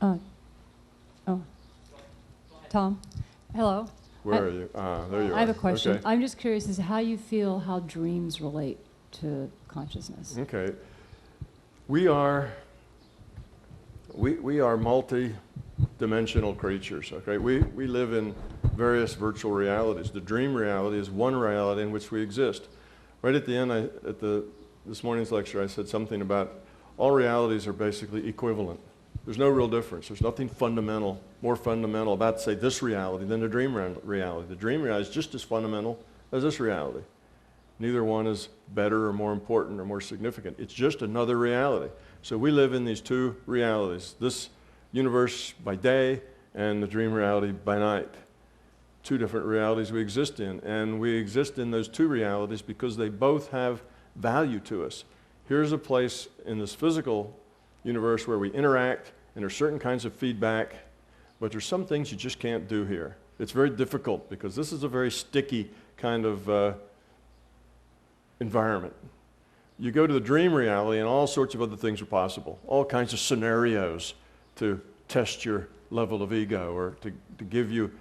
Uh, oh, Tom, hello. Where are you? There you are. I have a question. Okay. I'm just curious as to how you feel how dreams relate to consciousness. Okay. We are multi-dimensional creatures, okay? We live in various virtual realities. The dream reality is one reality in which we exist. Right at the end, this morning's lecture, I said something about all realities are basically equivalent. There's no real difference. There's nothing more fundamental about, say, this reality than the dream reality. The dream reality is just as fundamental as this reality. Neither one is better or more important or more significant. It's just another reality. So we live in these two realities, this universe by day and the dream reality by night. Two different realities we exist in, and we exist in those two realities because they both have value to us. Here's a place in this physical universe where we interact, and there's certain kinds of feedback, but there's some things you just can't do here. It's very difficult because this is a very sticky kind of environment. You go to the dream reality and all sorts of other things are possible, all kinds of scenarios to test your level of ego or to give you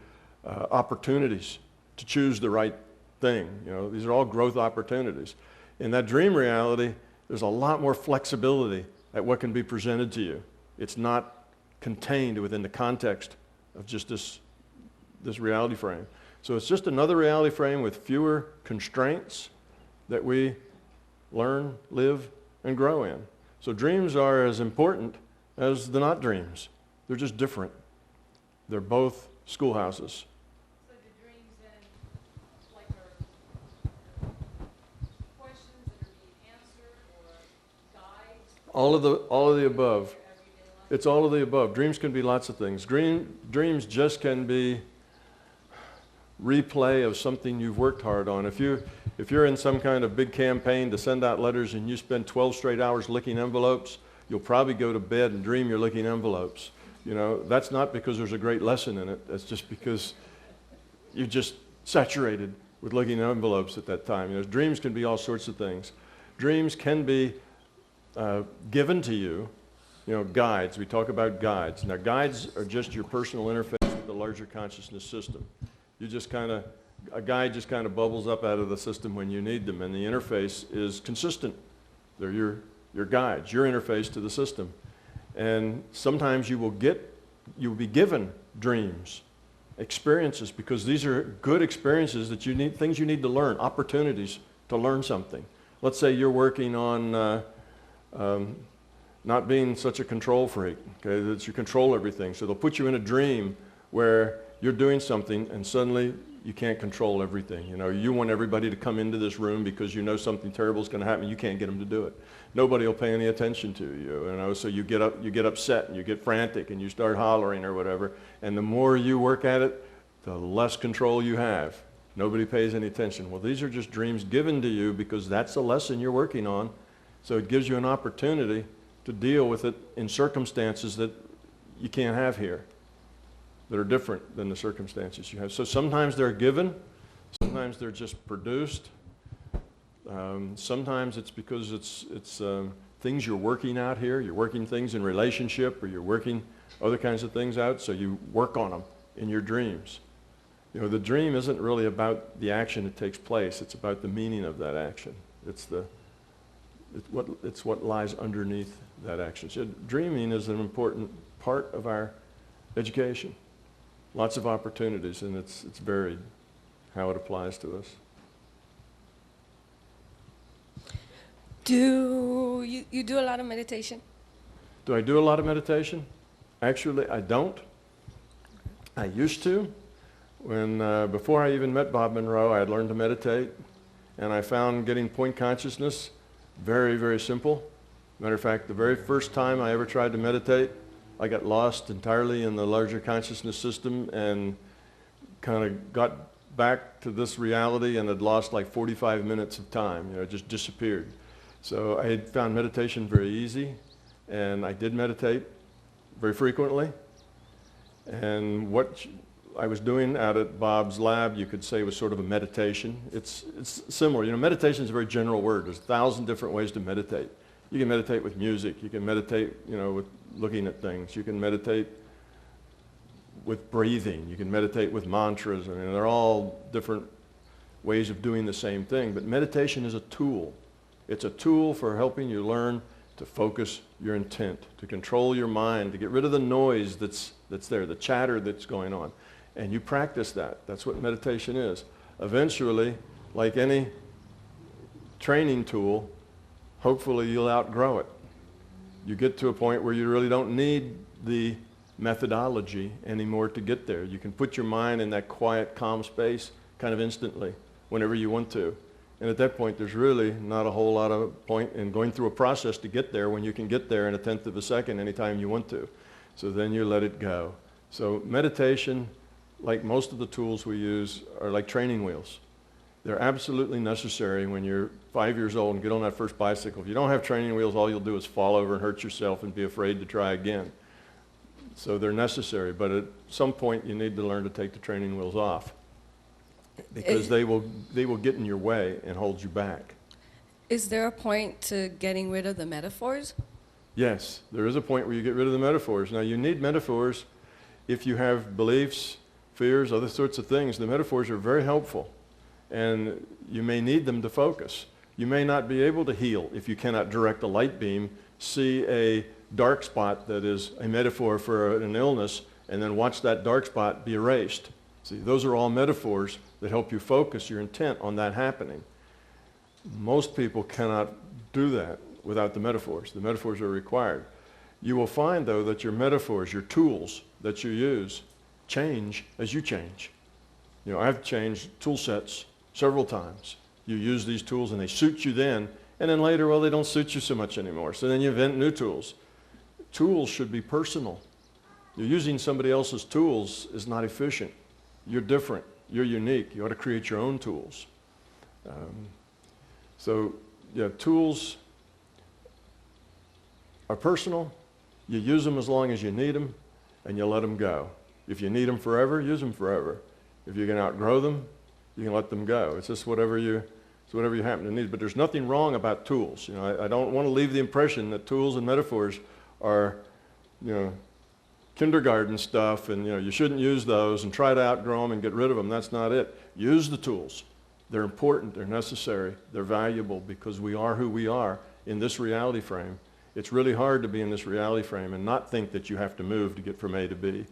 opportunities to choose the right thing. You know, these are all growth opportunities. In that dream reality, there's a lot more flexibility at what can be presented to you. It's not contained within the context of just this reality frame. So it's just another reality frame with fewer constraints that we learn, live, and grow in. So dreams are as important as the not dreams. They're just different. They're both schoolhouses. So the dreams then, like, are questions that are being answered or guides? All of the above. Everyday life? It's all of the above. Dreams can be lots of things. Dreams just can be replay of something you've worked hard on. If you're in some kind of big campaign to send out letters and you spend 12 straight hours licking envelopes, you'll probably go to bed and dream you're licking envelopes. You know, that's not because there's a great lesson in it. That's just because you're just saturated with licking envelopes at that time. You know, dreams can be all sorts of things. Dreams can be given to you, you know, guides. We talk about guides. Now, guides are just your personal interface with the larger consciousness system. A guide just kind of bubbles up out of the system when you need them, and the interface is consistent. They're your guides, your interface to the system. And sometimes you will be given dreams, experiences, because these are good experiences that you need, things you need to learn, opportunities to learn something. Let's say you're working on not being such a control freak, okay, that you control everything. So they'll put you in a dream where you're doing something and suddenly you can't control everything. You know, you want everybody to come into this room because you know something terrible is going to happen. You can't get them to do it. Nobody will pay any attention to you. You know, so you get upset and you get frantic and you start hollering or whatever. And the more you work at it, the less control you have. Nobody pays any attention. Well, these are just dreams given to you because that's the lesson you're working on. So it gives you an opportunity to deal with it in circumstances that you can't have here, that are different than the circumstances you have. So sometimes they're given, sometimes they're just produced. Sometimes it's because it's things you're working out here. You're working things in relationship, or you're working other kinds of things out, so you work on them in your dreams. You know, the dream isn't really about the action that takes place. It's about the meaning of that action. It's what lies underneath that action. So dreaming is an important part of our education. Lots of opportunities, and it's varied how it applies to us. Do you do a lot of meditation? Do I do a lot of meditation? Actually, I don't. I used to. Before I even met Bob Monroe, I had learned to meditate, and I found getting point consciousness very, very simple. Matter of fact, the very first time I ever tried to meditate, I got lost entirely in the larger consciousness system and kind of got back to this reality and had lost like 45 minutes of time. You know, it just disappeared. So I had found meditation very easy, and I did meditate very frequently. And what I was doing out at Bob's lab, you could say, was sort of a meditation. It's similar. You know, meditation is a very general word. There's 1,000 different ways to meditate. You can meditate with music. You can meditate, with looking at things. You can meditate with breathing. You can meditate with mantras. I mean, they're all different ways of doing the same thing. But meditation is a tool. It's a tool for helping you learn to focus your intent, to control your mind, to get rid of the noise that's there, the chatter that's going on. And you practice that. That's what meditation is. Eventually, like any training tool, hopefully you'll outgrow it. You get to a point where you really don't need the methodology anymore to get there. You can put your mind in that quiet, calm space kind of instantly, whenever you want to. And at that point, there's really not a whole lot of point in going through a process to get there when you can get there in a tenth of a second anytime you want to. So then you let it go. So meditation, like most of the tools we use, are like training wheels. They're absolutely necessary when you're 5 years old and get on that first bicycle. If you don't have training wheels, all you'll do is fall over and hurt yourself and be afraid to try again. So they're necessary, but at some point you need to learn to take the training wheels off, because they will get in your way and hold you back. Is there a point to getting rid of the metaphors? Yes, there is a point where you get rid of the metaphors. Now, you need metaphors if you have beliefs, fears, other sorts of things. The metaphors are very helpful, and you may need them to focus. You may not be able to heal if you cannot direct a light beam, see a dark spot that is a metaphor for an illness, and then watch that dark spot be erased. See, those are all metaphors that help you focus your intent on that happening. Most people cannot do that without the metaphors. The metaphors are required. You will find, though, that your metaphors, your tools that you use, change as you change. I've changed tool sets several times. You use these tools and they suit you then, and then later, well, they don't suit you so much anymore. So then you invent new tools. Tools should be personal. You're using somebody else's tools is not efficient. You're different. You're unique. You ought to create your own tools. Tools are personal. You use them as long as you need them, and you let them go. If you need them forever, use them forever. If you can outgrow them, you can let them go. It's just whatever you happen to need. But there's nothing wrong about tools. I don't want to leave the impression that tools and metaphors are, kindergarten stuff, and you shouldn't use those and try to outgrow them and get rid of them. That's not it. Use the tools. They're important. They're necessary. They're valuable because we are who we are in this reality frame. It's really hard to be in this reality frame and not think that you have to move to get from A to B.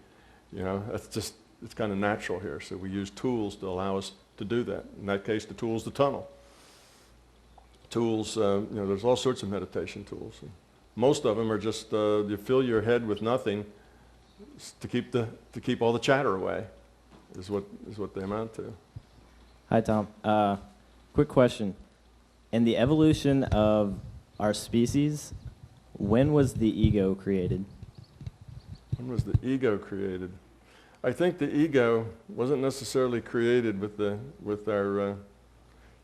It's kind of natural here. So we use tools to allow us to do that. In that case, the tool is the tunnel. Tools, there's all sorts of meditation tools. And most of them are just you fill your head with nothing to keep all the chatter away. Is what they amount to. Hi, Tom. Quick question. In the evolution of our species, when was the ego created? When was the ego created? I think the ego wasn't necessarily created with our.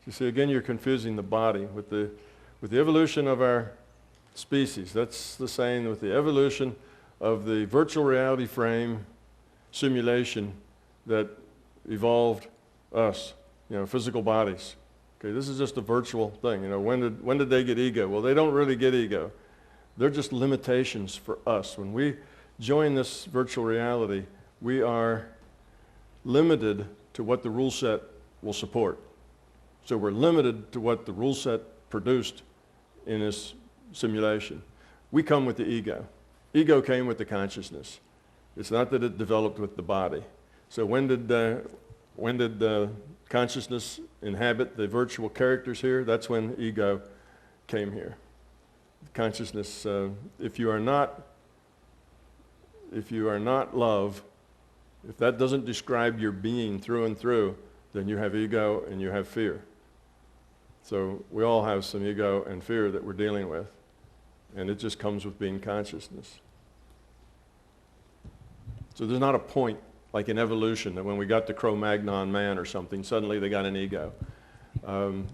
You see, again, you're confusing the body with the evolution of our species. That's the same with the evolution of the virtual reality frame simulation that evolved us, physical bodies. Okay, this is just a virtual thing. When did they get ego? Well, they don't really get ego. They're just limitations for us. When we join this virtual reality, we are limited to what the rule set will support. So we're limited to what the rule set produced in this simulation. We come with the ego. Ego came with the consciousness. It's not that it developed with the body. So when did the consciousness inhabit the virtual characters here? That's when ego came here. Consciousness, if you are not love, if that doesn't describe your being through and through, then you have ego and you have fear. So we all have some ego and fear that we're dealing with, and it just comes with being consciousness. So there's not a point like in evolution that when we got to Cro-Magnon man or something, suddenly they got an ego.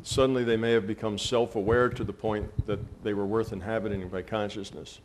Suddenly they may have become self-aware to the point that they were worth inhabiting by consciousness.